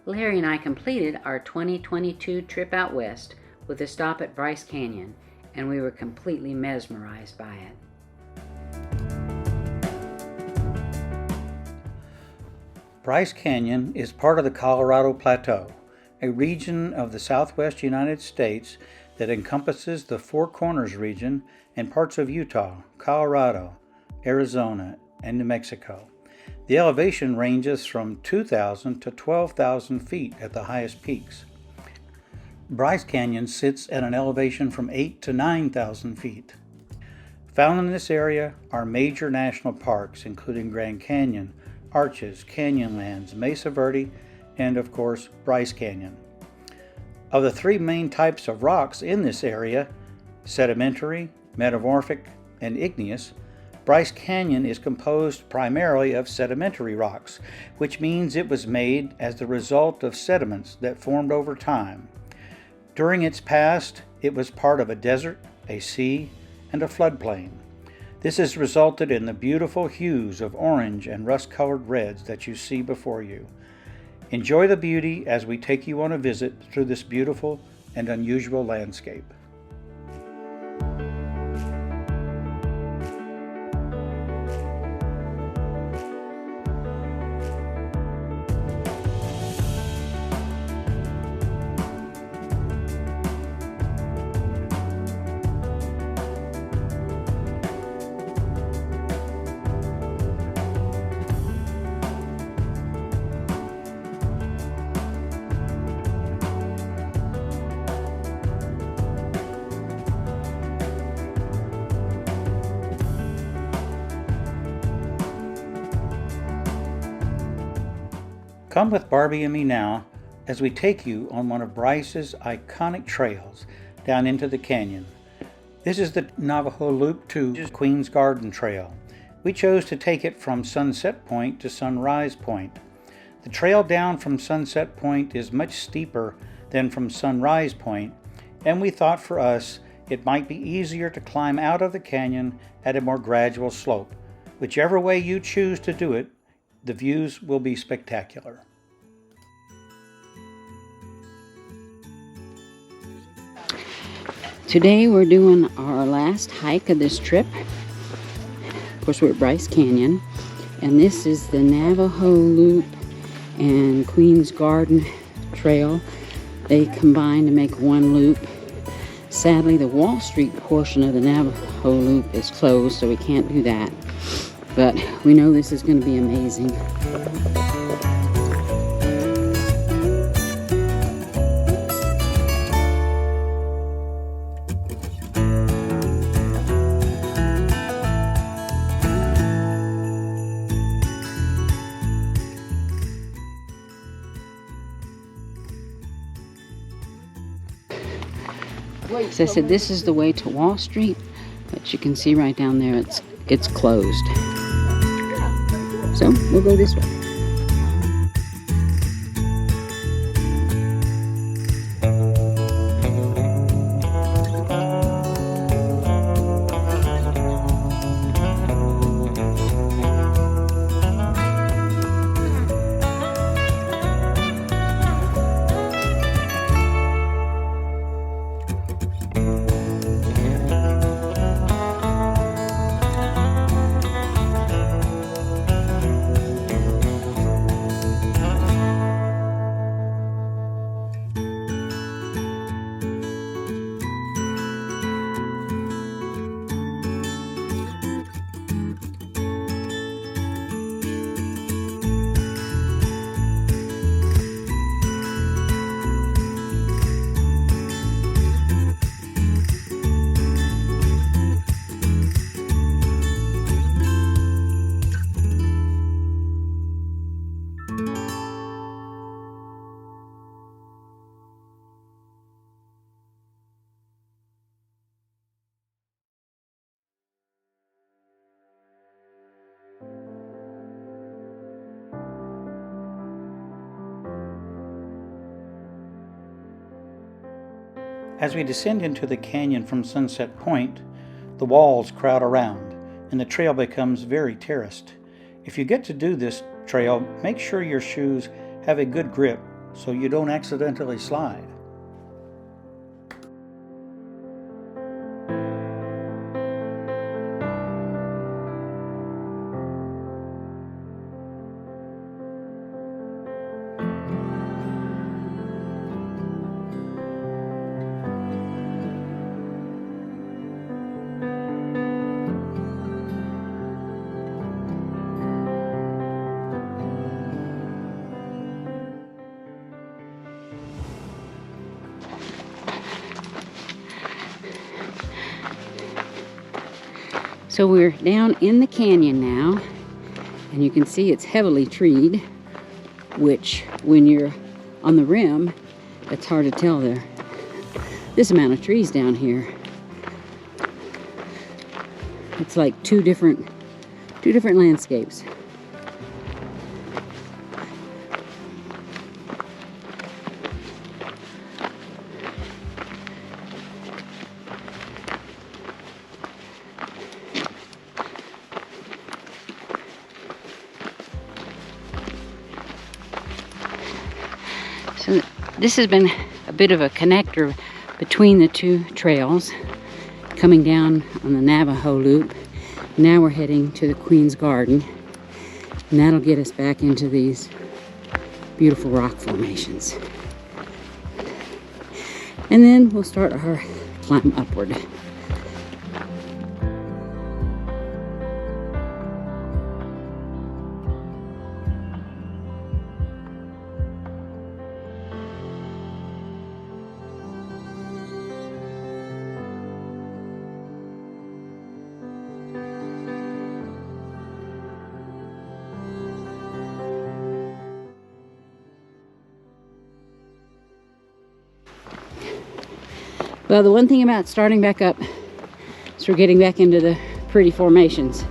Larry and I completed our 2022 trip out west with a stop at Bryce Canyon, and we were completely mesmerized by it. Bryce Canyon is part of the Colorado Plateau, a region of the southwest United States that encompasses the Four Corners region and parts of Utah, Colorado, Arizona, and New Mexico. The elevation ranges from 2,000 to 12,000 feet at the highest peaks. Bryce Canyon sits at an elevation from 8 to 9,000 feet. Found in this area are major national parks including Grand Canyon, Arches, Canyonlands, Mesa Verde, and of course Bryce Canyon. Of the three main types of rocks in this area, sedimentary, metamorphic, and igneous, Bryce Canyon is composed primarily of sedimentary rocks, which means it was made as the result of sediments that formed over time. During its past, it was part of a desert, a sea, and a floodplain. This has resulted in the beautiful hues of orange and rust-colored reds that you see before you. Enjoy the beauty as we take you on a visit through this beautiful and unusual landscape. Come with Darby and me now as we take you on one of Bryce's iconic trails down into the canyon. This is the Navajo Loop to Queen's Garden Trail. We chose to take it from Sunset Point to Sunrise Point. The trail down from Sunset Point is much steeper than from Sunrise Point, and we thought for us it might be easier to climb out of the canyon at a more gradual slope. Whichever way you choose to do it, the views will be spectacular. Today we're doing our last hike of this trip. Of course, we're at Bryce Canyon, and this is the Navajo Loop and Queen's Garden Trail. They combine to make one loop. Sadly, the Wall Street portion of the Navajo Loop is closed, so we can't do that. But we know this is going to be amazing. So I said this is the way to Wall Street, but you can see right down there it's closed. So we'll go this way. As we descend into the canyon from Sunset Point, the walls crowd around and the trail becomes very terraced. If you get to do this trail, make sure your shoes have a good grip so you don't accidentally slide. So we're down in the canyon now, and you can see it's heavily treed, which when you're on the rim, it's hard to tell there. This amount of trees down here. It's like two different landscapes. So this has been a bit of a connector between the two trails, coming down on the Navajo Loop. Now we're heading to the Queen's Garden, and that'll get us back into these beautiful rock formations. And then we'll start our climb upward. Well, the one thing about starting back up is we're getting back into the pretty formations.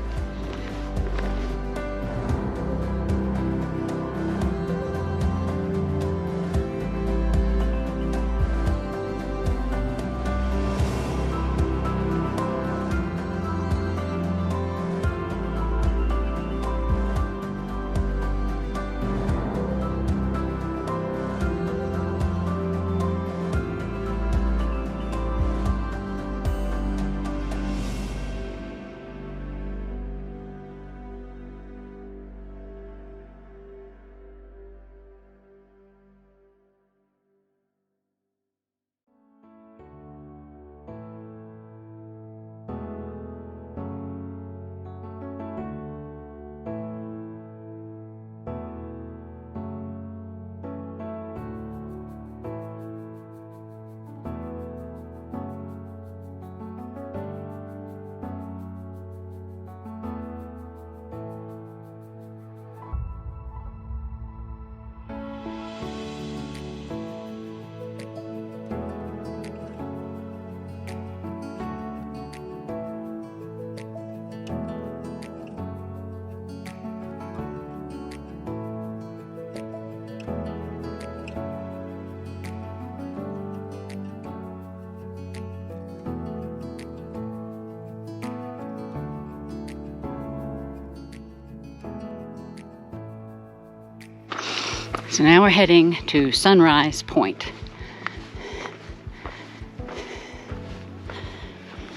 So now we're heading to Sunrise Point.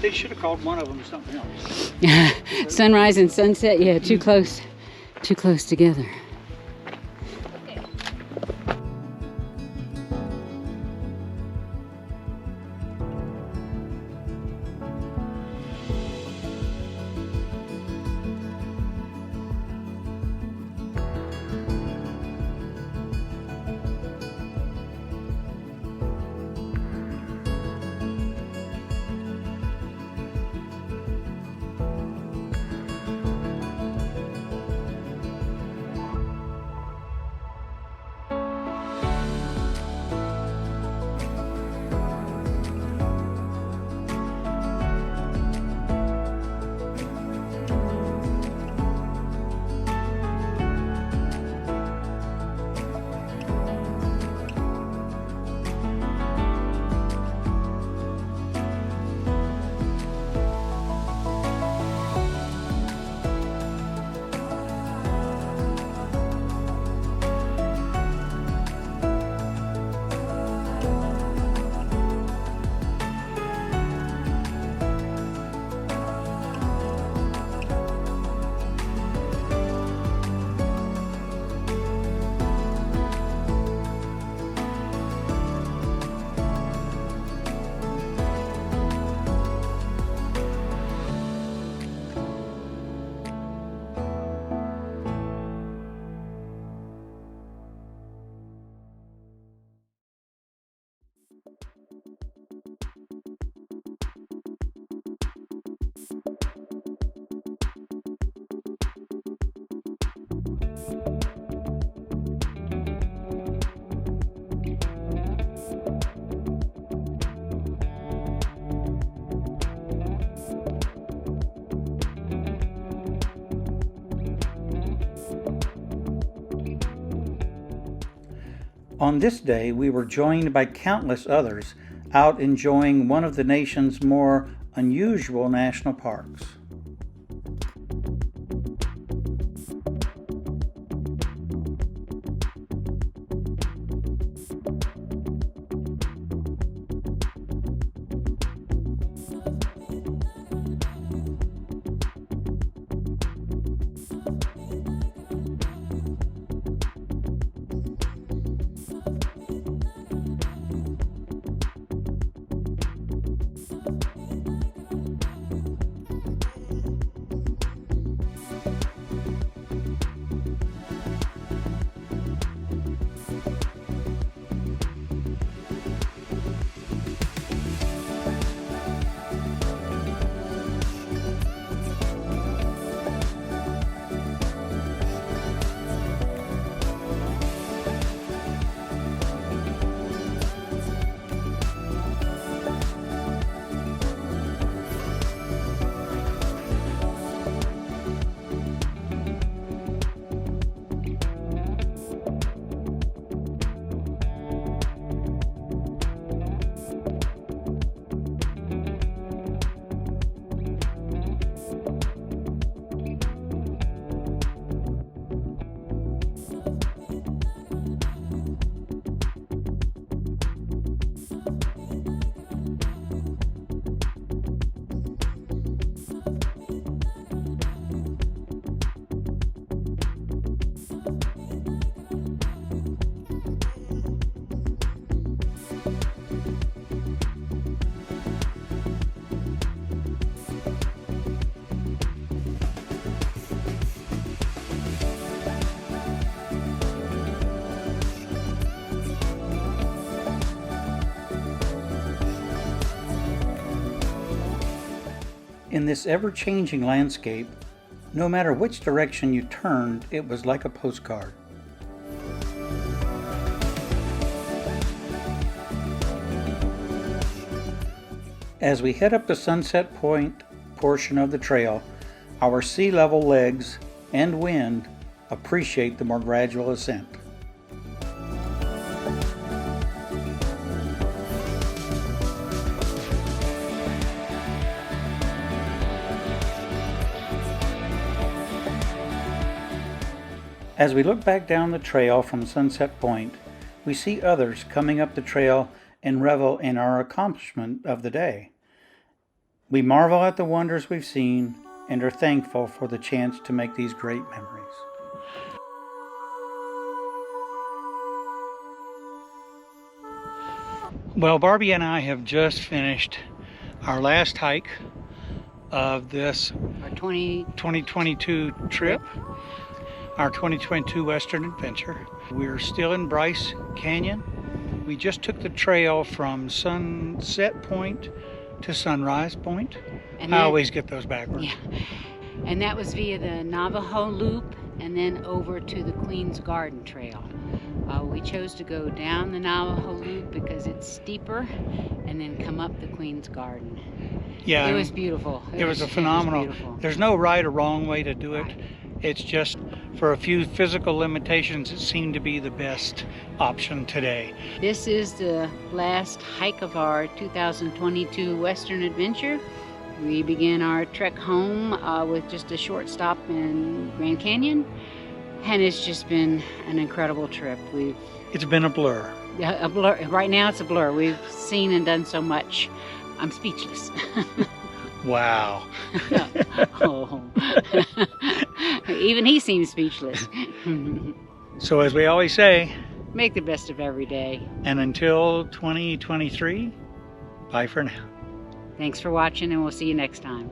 They should have called one of them something else. Sunrise and sunset, yeah, too close together. On this day, we were joined by countless others out enjoying one of the nation's more unusual national parks. In this ever-changing landscape, no matter which direction you turned, it was like a postcard. As we head up the Sunset Point portion of the trail, our sea level legs and wind appreciate the more gradual ascent. As we look back down the trail from Sunset Point, we see others coming up the trail and revel in our accomplishment of the day. We marvel at the wonders we've seen and are thankful for the chance to make these great memories. Well, Barbie and I have just finished our last hike of this Our 2022 trip. Our 2022 Western Adventure. We're still in Bryce Canyon. We just took the trail from Sunset Point to Sunrise Point. And I always get those backwards. Yeah. And that was via the Navajo Loop and then over to the Queen's Garden Trail. We chose to go down the Navajo Loop because it's steeper and then come up the Queen's Garden. Yeah. It was beautiful. It was a phenomenal. There's no right or wrong way to do it. Right. It's just for a few physical limitations, it seemed to be the best option today. This is the last hike of our 2022 Western Adventure. We began our trek home with just a short stop in Grand Canyon, and it's just been an incredible trip. It's been a blur. Yeah, a blur. Right now it's a blur. We've seen and done so much. I'm speechless. Wow. Oh. Even he seems speechless. So as we always say, make the best of every day. And until 2023, bye for now. Thanks for watching, and we'll see you next time.